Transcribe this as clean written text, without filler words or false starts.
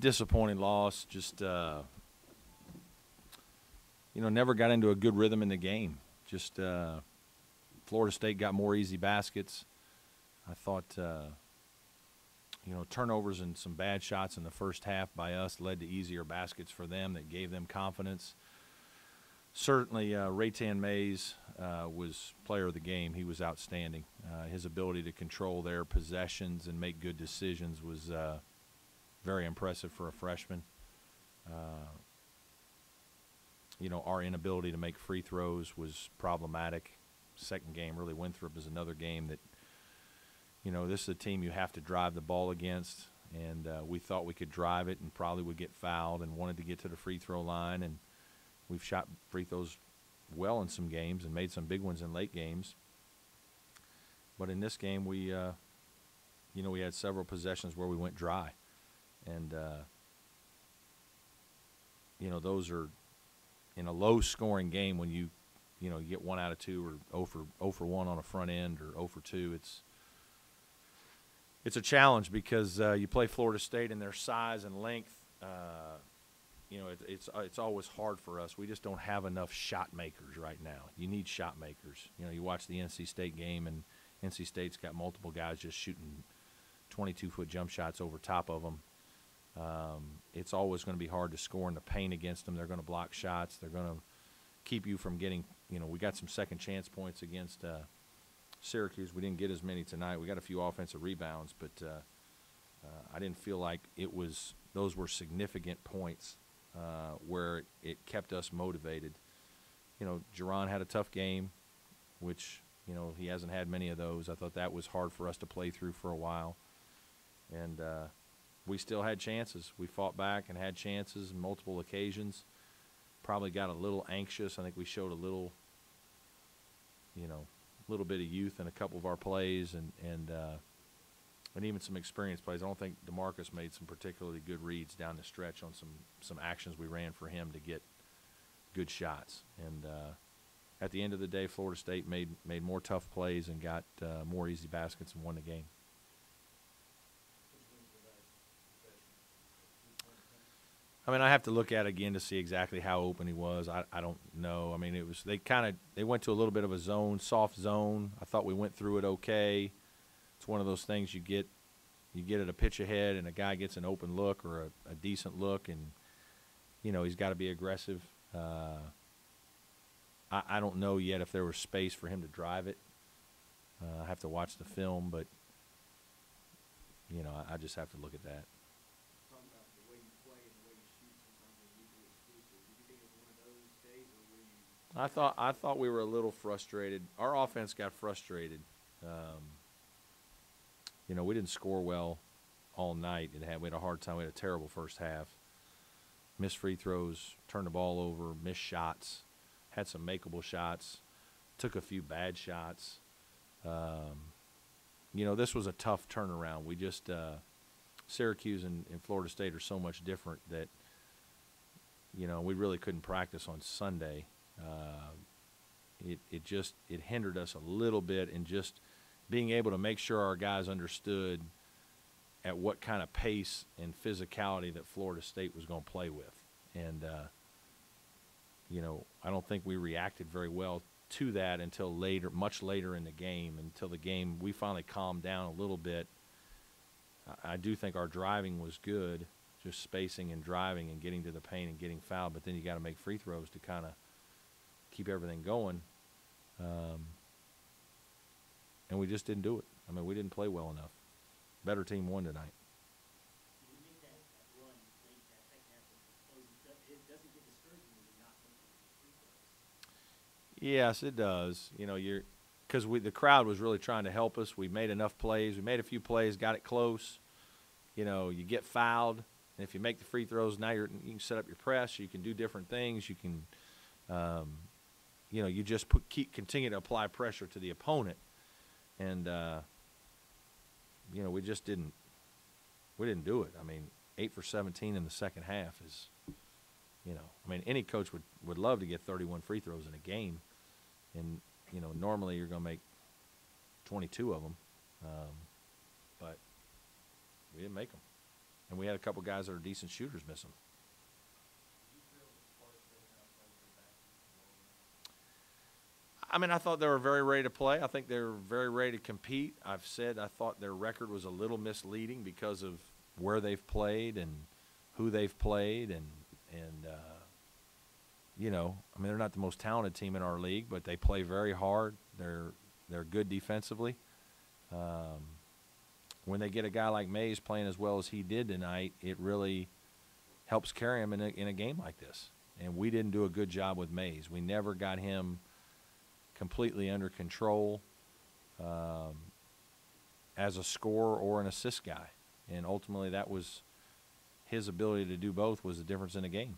Disappointing loss. Just never got into a good rhythm in the game. Just Florida State got more easy baskets. I thought turnovers and some bad shots in the first half by us led to easier baskets for them that gave them confidence. Certainly, Raytan Mays was player of the game. He was outstanding. His ability to control their possessions and make good decisions was very impressive for a freshman. Our inability to make free throws was problematic. Second game, really, Winthrop is another game that, this is a team you have to drive the ball against, and we thought we could drive it and probably would get fouled and wanted to get to the free throw line, and we've shot free throws well in some games and made some big ones in late games. But in this game, we had several possessions where we went dry. And, those are in a low-scoring game when you get 1 out of 2 or 0 for 1 on a front end or 0 for 2. It's a challenge because you play Florida State and their size and length. It's always hard for us. We just don't have enough shot makers right now. You need shot makers. You watch the NC State game, and NC State's got multiple guys just shooting 22-foot jump shots over top of them. It's always going to be hard to score in the paint against them. They're going to block shots. They're going to keep you from getting, we got some second chance points against Syracuse. We didn't get as many tonight. We got a few offensive rebounds, but I didn't feel like those were significant points where it kept us motivated. Jerron had a tough game, which, he hasn't had many of those. I thought that was hard for us to play through for a while. And we still had chances. We fought back and had chances on multiple occasions. Probably got a little anxious. I think we showed a little bit of youth in a couple of our plays and even some experienced plays. I don't think DeMarcus made some particularly good reads down the stretch on some actions we ran for him to get good shots. And at the end of the day, Florida State made more tough plays and got more easy baskets and won the game. I have to look at it again to see exactly how open he was. I don't know. They went to a little bit of a soft zone. I thought we went through it okay. It's one of those things you get at a pitch ahead and a guy gets an open look or a decent look, and he's got to be aggressive. I don't know yet if there was space for him to drive it. I have to watch the film, but I just have to look at that. I thought we were a little frustrated. Our offense got frustrated. We didn't score well all night. We had a hard time. We had a terrible first half. Missed free throws, turned the ball over, missed shots, had some makeable shots, took a few bad shots. This was a tough turnaround. We just Syracuse and Florida State are so much different that we really couldn't practice on Sunday. It hindered us a little bit in just being able to make sure our guys understood at what kind of pace and physicality that Florida State was going to play with. And, I don't think we reacted very well to that until much later in the game, until the game we finally calmed down a little bit. I do think our driving was good, just spacing and driving and getting to the paint and getting fouled, but then you got to make free throws to kind of keep everything going. And we just didn't do it. We didn't play well enough. Better team won tonight. Yes, it does. Because the crowd was really trying to help us. We made enough plays. We made a few plays, got it close. You get fouled, and if you make the free throws, now you can set up your press. You can do different things. You can, you just continue to apply pressure to the opponent, and we just didn't. We didn't do it. 8 for 17 in the second half is, any coach would love to get 31 free throws in a game, and normally you're going to make 22 of them, but we didn't make them. And we had a couple guys that are decent shooters miss them. I mean, I thought they were very ready to play. I think they were very ready to compete. I've said I thought their record was a little misleading because of where they've played and who they've played, and you know, I mean, they're not the most talented team in our league, but they play very hard. They're good defensively. When they get a guy like Mays playing as well as he did tonight, it really helps carry him in a game like this. And we didn't do a good job with Mays. We never got him completely under control as a scorer or an assist guy. And ultimately that was his ability to do both was the difference in the game.